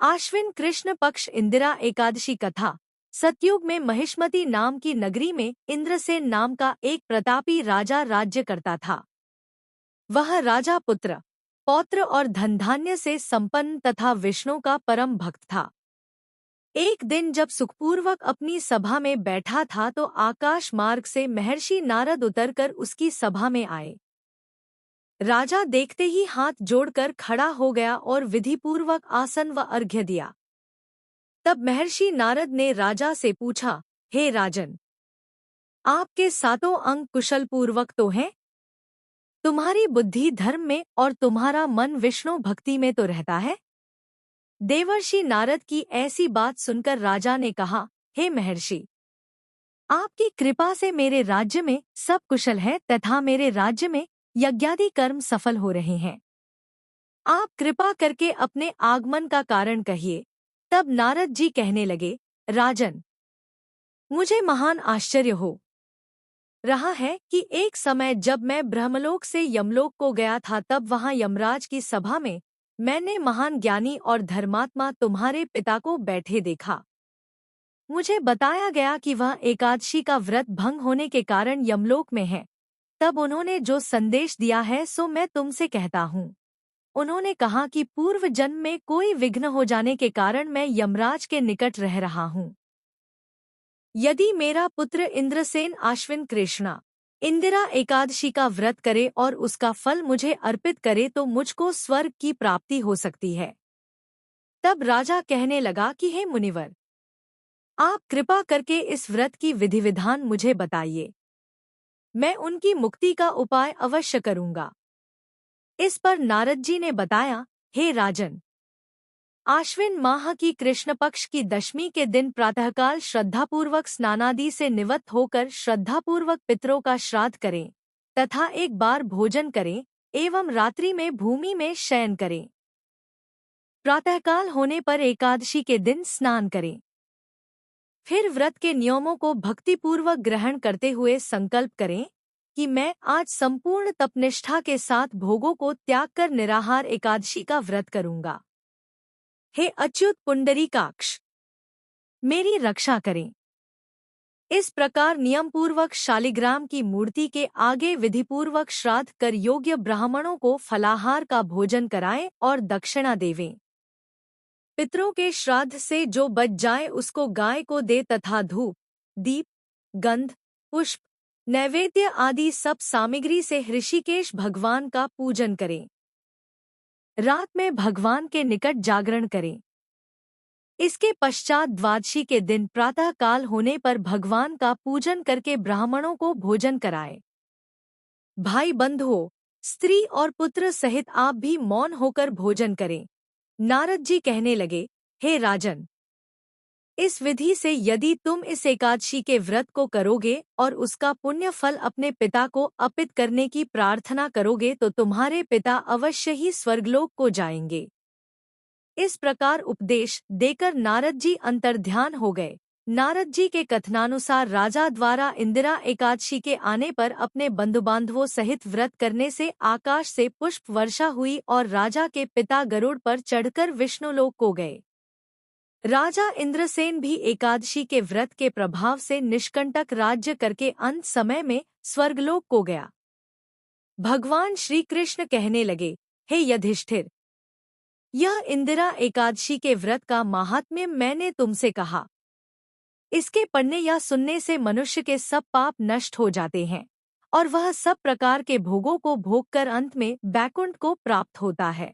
आश्विन कृष्ण पक्ष इंदिरा एकादशी कथा। सतयुग में महिष्मती नाम की नगरी में इंद्रसेन नाम का एक प्रतापी राजा राज्य करता था। वह राजा पुत्र, पौत्र और धनधान्य से संपन्न तथा विष्णु का परम भक्त था। एक दिन जब सुखपूर्वक अपनी सभा में बैठा था तो आकाश मार्ग से महर्षि नारद उतरकर उसकी सभा में आए। राजा देखते ही हाथ जोड़कर खड़ा हो गया और विधिपूर्वक आसन व अर्घ्य दिया। तब महर्षि नारद ने राजा से पूछा, हे राजन, आपके सातों अंग कुशल पूर्वक तो हैं? तुम्हारी बुद्धि धर्म में और तुम्हारा मन विष्णु भक्ति में तो रहता है? देवर्षि नारद की ऐसी बात सुनकर राजा ने कहा, हे महर्षि, आपकी कृपा से मेरे राज्य में सब कुशल है तथा मेरे राज्य में यज्ञादि कर्म सफल हो रहे हैं। आप कृपा करके अपने आगमन का कारण कहिए। तब नारद जी कहने लगे, राजन, मुझे महान आश्चर्य हो रहा है कि एक समय जब मैं ब्रह्मलोक से यमलोक को गया था तब वहां यमराज की सभा में मैंने महान ज्ञानी और धर्मात्मा तुम्हारे पिता को बैठे देखा। मुझे बताया गया कि वह एकादशी का व्रत भंग होने के कारण यमलोक में है। तब उन्होंने जो संदेश दिया है सो मैं तुमसे कहता हूँ। उन्होंने कहा कि पूर्व जन्म में कोई विघ्न हो जाने के कारण मैं यमराज के निकट रह रहा हूँ। यदि मेरा पुत्र इंद्रसेन आश्विन कृष्णा इंदिरा एकादशी का व्रत करे और उसका फल मुझे अर्पित करे तो मुझको स्वर्ग की प्राप्ति हो सकती है। तब राजा कहने लगा कि हे मुनिवर, आप कृपा करके इस व्रत की विधि विधान मुझे बताइए। मैं उनकी मुक्ति का उपाय अवश्य करूंगा। इस पर नारद जी ने बताया, हे राजन, आश्विन माह की कृष्ण पक्ष की दशमी के दिन प्रातःकाल श्रद्धापूर्वक स्नानादि से निवृत्त होकर श्रद्धापूर्वक पितरों का श्राद्ध करें तथा एक बार भोजन करें एवं रात्रि में भूमि में शयन करें। प्रातःकाल होने पर एकादशी के दिन स्नान करें। फिर व्रत के नियमों को भक्तिपूर्वक ग्रहण करते हुए संकल्प करें कि मैं आज संपूर्ण तपनिष्ठा के साथ भोगों को त्याग कर निराहार एकादशी का व्रत करूंगा। हे अच्युत पुंडरीकाक्ष, मेरी रक्षा करें। इस प्रकार नियमपूर्वक शालिग्राम की मूर्ति के आगे विधिपूर्वक श्राद्ध कर योग्य ब्राह्मणों को फलाहार का भोजन कराएं और दक्षिणा देवें। पितरों के श्राद्ध से जो बच जाए उसको गाय को दे तथा धूप, दीप, गंध, पुष्प, नैवेद्य आदि सब सामग्री से ऋषिकेश भगवान का पूजन करें। रात में भगवान के निकट जागरण करें। इसके पश्चात द्वादशी के दिन प्रातः काल होने पर भगवान का पूजन करके ब्राह्मणों को भोजन कराएं। भाई बंधुओं, स्त्री और पुत्र सहित आप भी मौन होकर भोजन करें। नारद जी कहने लगे, हे राजन, इस विधि से यदि तुम इस एकादशी के व्रत को करोगे और उसका पुण्य फल अपने पिता को अर्पित करने की प्रार्थना करोगे तो तुम्हारे पिता अवश्य ही स्वर्गलोक को जाएंगे। इस प्रकार उपदेश देकर नारद जी अंतर्ध्यान हो गए। नारद जी के कथनानुसार राजा द्वारा इंदिरा एकादशी के आने पर अपने बंधुबांधवों सहित व्रत करने से आकाश से पुष्प वर्षा हुई और राजा के पिता गरुड़ पर चढ़कर विष्णुलोक को गए। राजा इंद्रसेन भी एकादशी के व्रत के प्रभाव से निष्कंटक राज्य करके अंत समय में स्वर्गलोक को गया। भगवान श्री कृष्ण कहने लगे, हे युधिष्ठिर, यह इंदिरा एकादशी के व्रत का महात्म्य मैंने तुमसे कहा। इसके पढ़ने या सुनने से मनुष्य के सब पाप नष्ट हो जाते हैं और वह सब प्रकार के भोगों को भोग कर अंत में बैकुंठ को प्राप्त होता है।